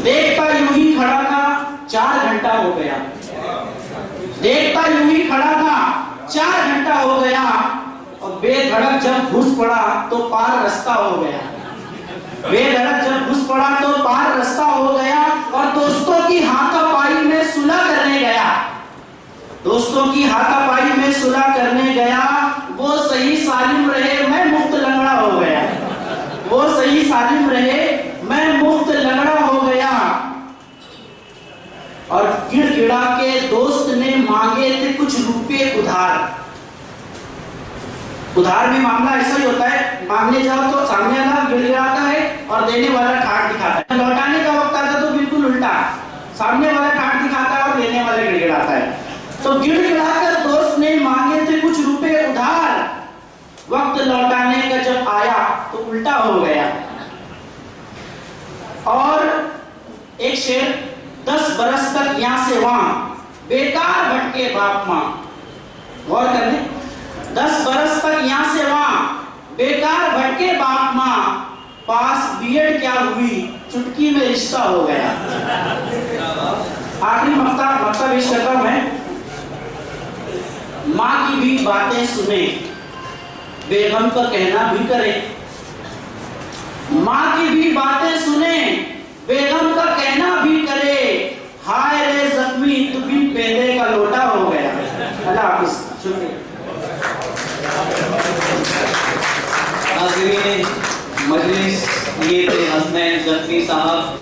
देखता यूं ही खड़ा था 4 घंटा हो गया। देखता यूं ही खड़ा था 4 घंटा हो गया और बेधड़क जब घुस पड़ा तो पार रास्ता हो गया। बेधड़क जब घुस पड़ा तो पार रास्ता हो गया और दोस्तों की हाथापाई में सुलह करने गया। दोस्तों की हाथापाई में सुलह करने गया। वो सही सालिम रहे मैं मुफ्त लंगड़ा हो गया। वो सही सालिम रहे मैं मुफ्त लंगड़ा हो गया। और गिड़गिड़ा के दोस्त ने मांगे थे कुछ रुपए उधार। उधार में मामला ऐसा ही होता है, मांगने जाओ तो सामने वाला गिड़गिड़ाता है और देने वाला ठाठ दिखाता है। लौटाने का वक्त आता तो बिल्कुल उल्टा, सामने वाला ठाठ दिखाता है और देने वाला गिड़गिड़ाता है। तो गिड़गिड़ाकर दोस्त ने मांगे थे कुछ रुपए उधार। वक्त लौटाने का जब आया तो उल्टा हो गया। और एक शेर, 10 बरस तक यहाँ से वहां बेकार भटके बाप माँ। गौर कर ले, 10 बरस तक यहाँ से वहां बेकार भटके बाप माँ। पास बीएड क्या हुई चुटकी में रिश्ता हो गया। आखिरी मक्ता पेश करता हूं मैं। माँ की भी बातें सुने बेगम का कहना भी करे। माँ की भी बातें सुने बेगम का कहना भी करे। हाय रे जख्मी तू भी पेंदे का लोटा हो गया। अल्लाह हाफिज। शुक्रिया। नाज़रीन मजलिस, ये थे हसनैन जख्मी साहब।